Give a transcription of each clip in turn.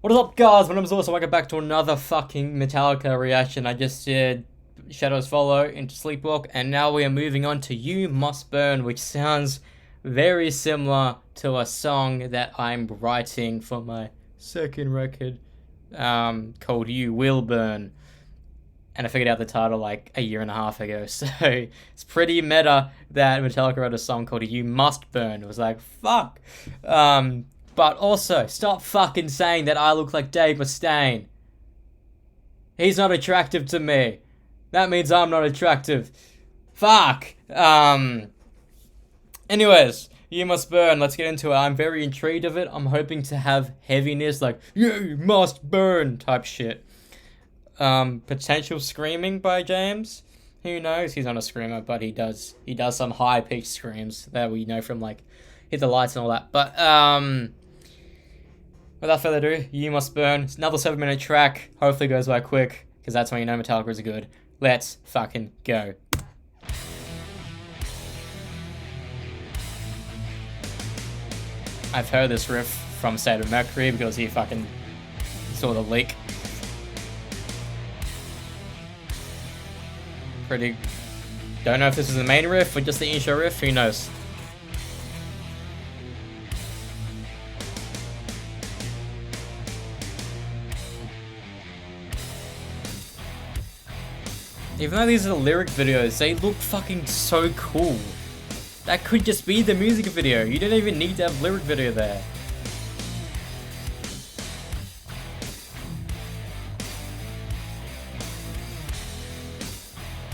What is up, guys? My name is also welcome back to another fucking Metallica reaction. I just did Shadows Follow into Sleepwalk, and now we are moving on to You Must Burn, which sounds very similar to a song that I'm writing for my second record, called You Will Burn. And I figured out the title like a year and a half ago, so it's pretty meta that Metallica wrote a song called You Must Burn. It was like, fuck. But also, stop fucking saying that I look like Dave Mustaine. He's not attractive to me. That means I'm not attractive. Fuck. Anyways, You Must Burn. Let's get into it. I'm very intrigued of it. I'm hoping to have heaviness, like, You must burn type shit. Potential screaming by James. Who knows? He's not a screamer, but he does some high-pitched screams that we know from, like, Hit the Lights and all that. But, without further ado, You Must Burn. It's another 7-minute track. Hopefully it goes by quick, because that's when you know Metallica is good. Let's fucking go. I've heard this riff from State of Mercury because he fucking saw the leak. Pretty... Don't know if this is the main riff or just the intro riff. Who knows? Even though these are the lyric videos, they look fucking so cool. That could just be the music video. You don't even need to have lyric video there.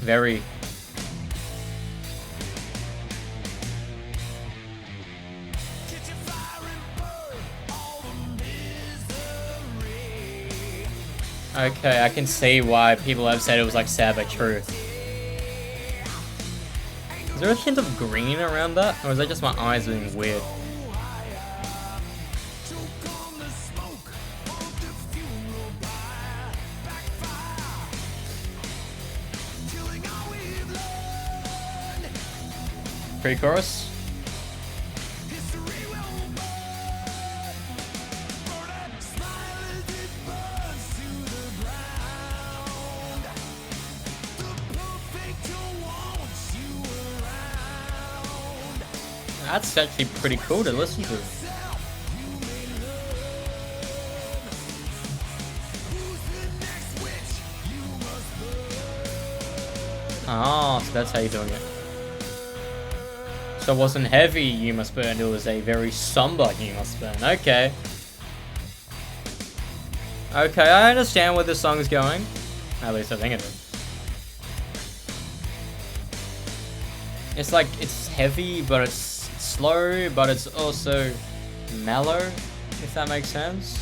Very. Okay, I can see why people have said it was like Sad But True. Is there a hint of green around that? Or is that just my eyes being weird? Pre-chorus? That's actually pretty cool to listen to. Oh, so that's how you're doing it. So it wasn't heavy You Must Burn, it was a very somber You Must Burn. Okay. Okay, I understand where this song is going. At least I think it is. It's like, it's heavy, but it's slow, but it's also mellow, if that makes sense.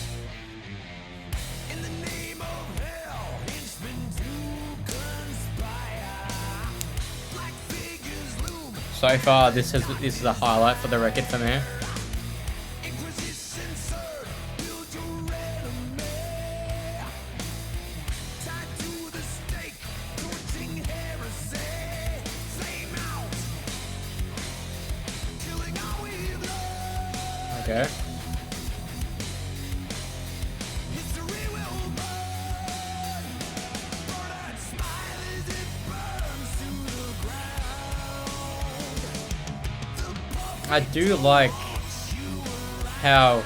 So far, this is a highlight for the record for me. Okay. I do like how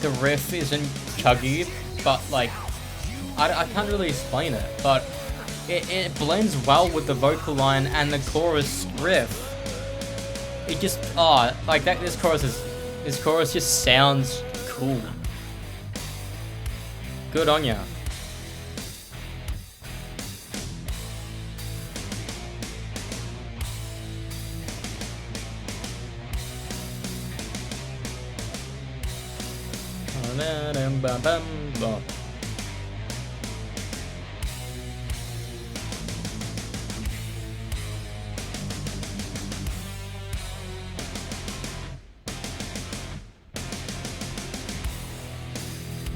the riff isn't chuggy, but like, I can't really explain it, but it blends well with the vocal line and the chorus riff. It just, like that, this chorus just sounds cool. Good on ya.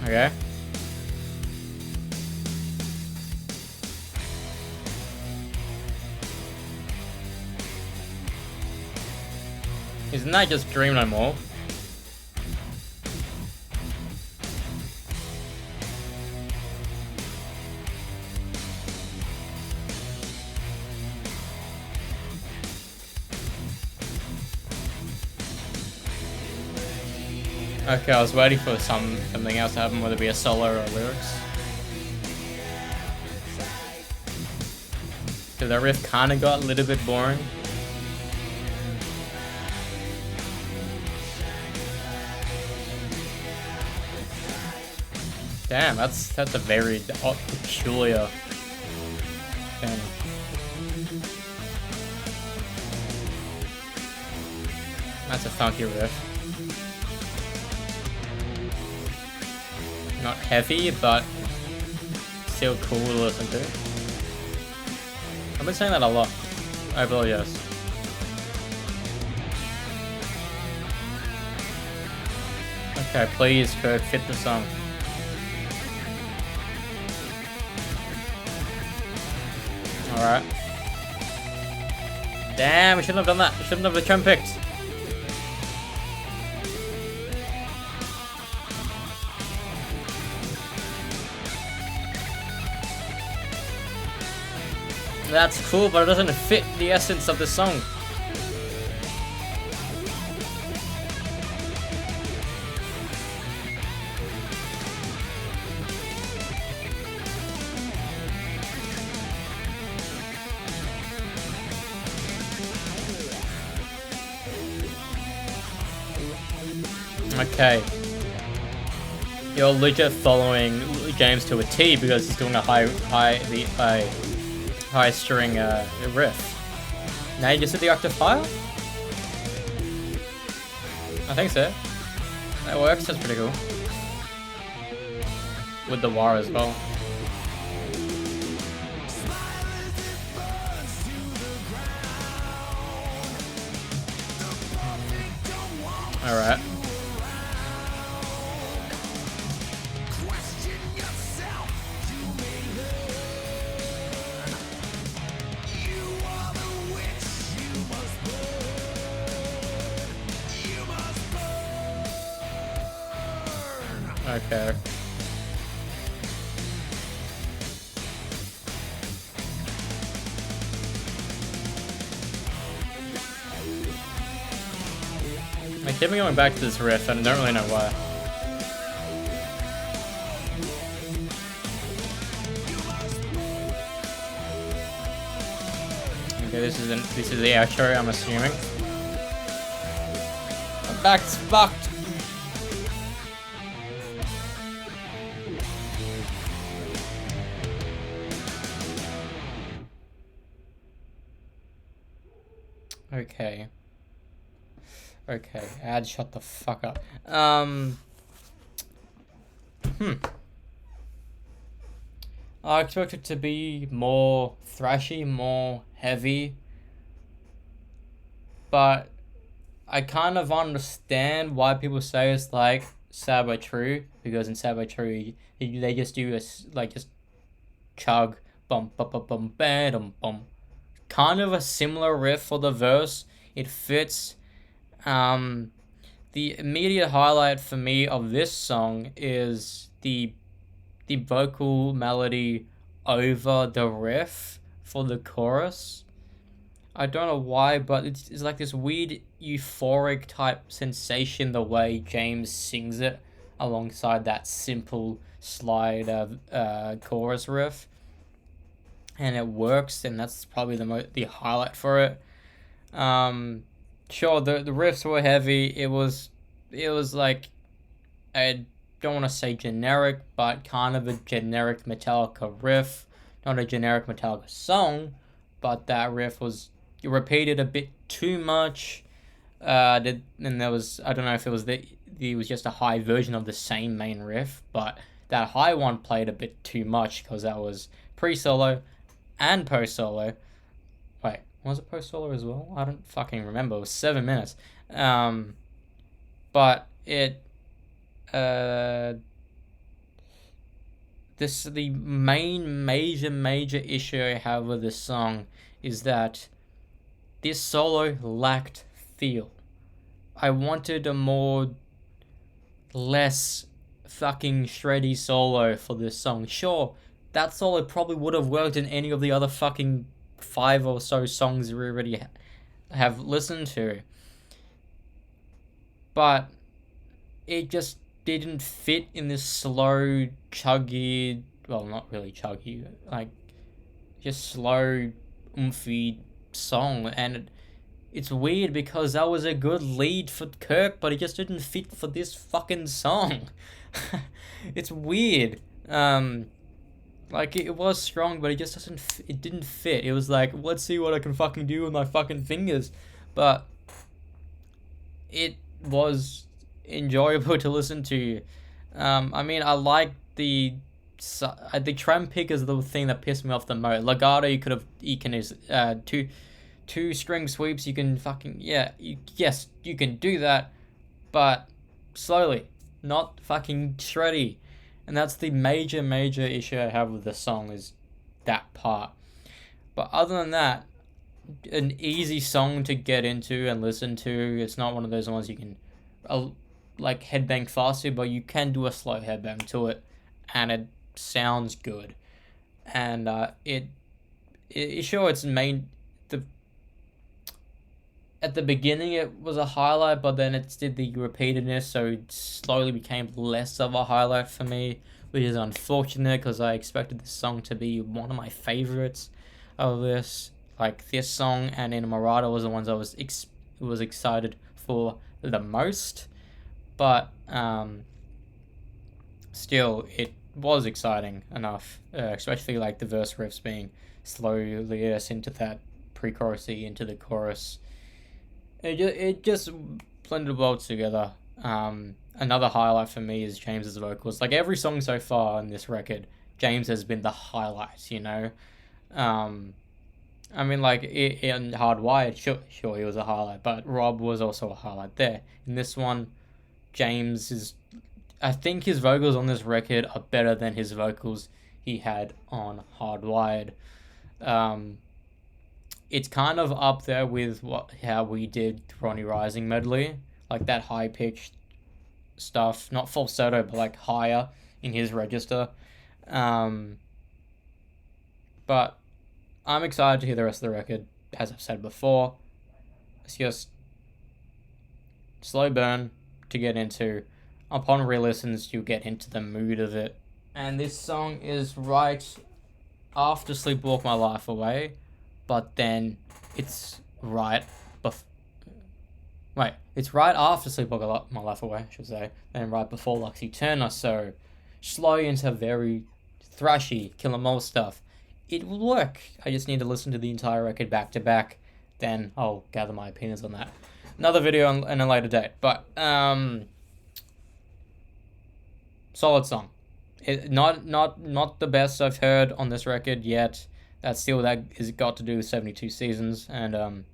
Okay. Isn't that just Dream No More? Okay, I was waiting for something else to happen, whether it be a solo or lyrics. So the riff kind of got a little bit boring. Damn, that's a very peculiar thing. That's a funky riff. Not heavy, but still cool to listen to. I've been saying that a lot. I apologize. Okay, please, Kirk, fit the song. Alright. Damn, we shouldn't have done that. We shouldn't have the trim picked. That's cool, but it doesn't fit the essence of the song. Okay. You're legit following James to a T because he's doing a high string riff. Now you just hit the octave higher? I think so. That works, that's pretty cool. With the wah as well. Alright. Okay. I keep going back to this riff and I don't really know why. Okay, this is the outro, I'm assuming. My back's fucked. Okay. Okay, ad, shut the fuck up. I expect it to be more thrashy, more heavy. But I kind of understand why people say it's like Sad But True, because in Sad But True, they just do this, like, just chug, bum, bum, bum, bum, bam, bum. Kind of a similar riff for the verse. It fits. The immediate highlight for me of this song is the vocal melody over the riff for the chorus. I don't know why, but it's like this weird euphoric type sensation the way James sings it alongside that simple slide chorus riff. And it works, and that's probably the highlight for it. Sure, the riffs were heavy. It was like, I don't want to say generic, but kind of a generic Metallica riff. Not a generic Metallica song, but that riff was repeated a bit too much. And there was, I don't know if it was just a high version of the same main riff, but that high one played a bit too much because that was pre-solo and post-solo. Wait, was it post-solo as well? I don't fucking remember. It was 7 minutes. But it... the main major issue I have with this song is that this solo lacked feel. I wanted a less fucking shreddy solo for this song. Sure, that solo probably would have worked in any of the other fucking 5 or so songs we already have listened to. But it just didn't fit in this slow, chuggy, well, not really chuggy, like, just slow, oomphy song. And it's weird because that was a good lead for Kirk, but it just didn't fit for this fucking song. It's weird. Like, it was strong, but it just it didn't fit. It was like, let's see what I can fucking do with my fucking fingers. But it was enjoyable to listen to. I mean, I like the trem pick is the thing that pissed me off the most. Legato, you can use two string sweeps. You can fucking yes, you can do that, but slowly, not fucking shreddy. And that's the major issue I have with the song, is that part. But other than that, an easy song to get into and listen to. It's not one of those ones you can like headbang fast to, but you can do a slow headbang to it, and it sounds good. And sure, it's main the at the beginning it was a highlight, but then it did the repeatedness, so it slowly became less of a highlight for me, which is unfortunate because I expected this song to be one of my favorites of this. Like, this song and Inamorata was the ones I was excited for the most, but still, it was exciting enough, especially like the verse riffs being slowly into that pre-chorusy into the chorus. It just blended well together. Another highlight for me is James's vocals. Like, every song so far on this record, James has been the highlight, you know? I mean, like, in Hardwired, sure, he was a highlight, but Rob was also a highlight there. In this one, James is... I think his vocals on this record are better than his vocals he had on Hardwired. It's kind of up there with how we did Ronnie Rising medley, like that high-pitched stuff, not falsetto, but like higher in his register. But I'm excited to hear the rest of the record. As I've said before, it's just slow burn to get into. Upon re-listens, you get into the mood of it. And this song is right after Sleepwalk My Life Away, but then it's right it's right after Sleepwalk My Life Away, I should say, and right before Lux Eterna, so slow into very thrashy Kill 'Em All stuff. It will work. I just need to listen to the entire record back to back, then I'll gather my opinions on that. Another video on a later date, but solid song. Not the best I've heard on this record yet. That is got to do with 72 Seasons, and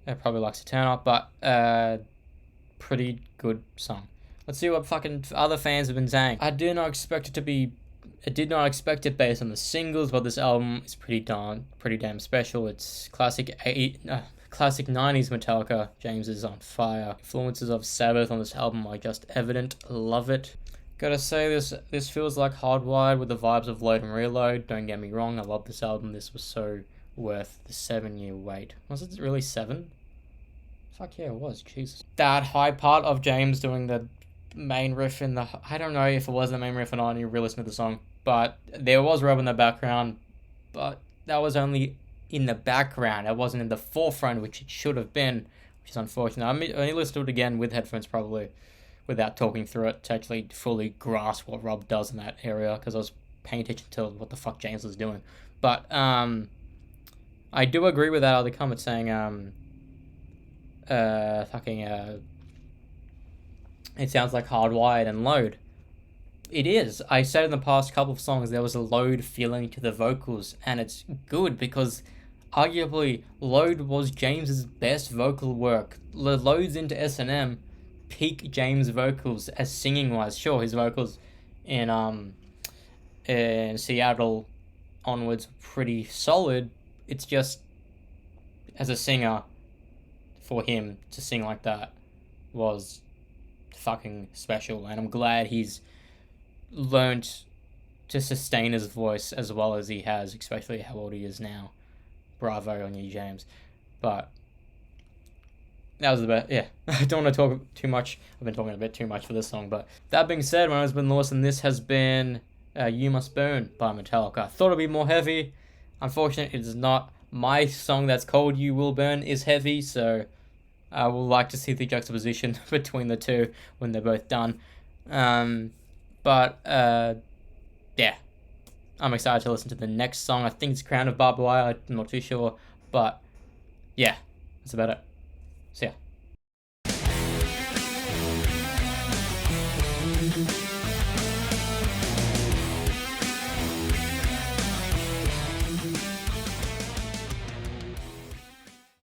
it probably likes to turn up, but pretty good song. Let's see what fucking other fans have been saying. I did not expect it based on the singles, but this album is pretty damn special. It's classic 90s Metallica. James is on fire. Influences of Sabbath on this album are just evident. Love it. Gotta say, this feels like Hardwired with the vibes of Load and Reload. Don't get me wrong, I love this album. This was so worth the 7-year wait. Was it really 7? Fuck yeah, it was. Jesus. That high part of James doing the main riff in the... I don't know if it was the main riff or not, and you really listen to the song, but there was Rob in the background, but that was only in the background. It wasn't in the forefront, which it should have been, which is unfortunate. I only listened to it again with headphones, probably, without talking through it, to actually fully grasp what Rob does in that area, because I was paying attention to what the fuck James was doing. But I do agree with that other comment saying it sounds like Hardwired and Load. It is. I said in the past couple of songs there was a Load feeling to the vocals, and it's good because arguably Load was James's best vocal work. Loads into S&M peak James vocals as singing wise. Sure, his vocals in Seattle onwards pretty solid. It's just, as a singer, for him to sing like that was fucking special, and I'm glad he's learnt to sustain his voice as well as he has, especially how old he is now. Bravo on you, James. But that was the best. Yeah, I don't want to talk too much. I've been talking a bit too much for this song, but that being said, when I was been listening, this has been "You Must Burn" by Metallica. I thought it'd be more heavy. Unfortunately, it is not. My song that's called "You Will Burn" is heavy, so I would like to see the juxtaposition between the two when they're both done. But yeah, I'm excited to listen to the next song. I think it's "Crown of Barbed Wire." I'm not too sure, but yeah, that's about it. So yeah.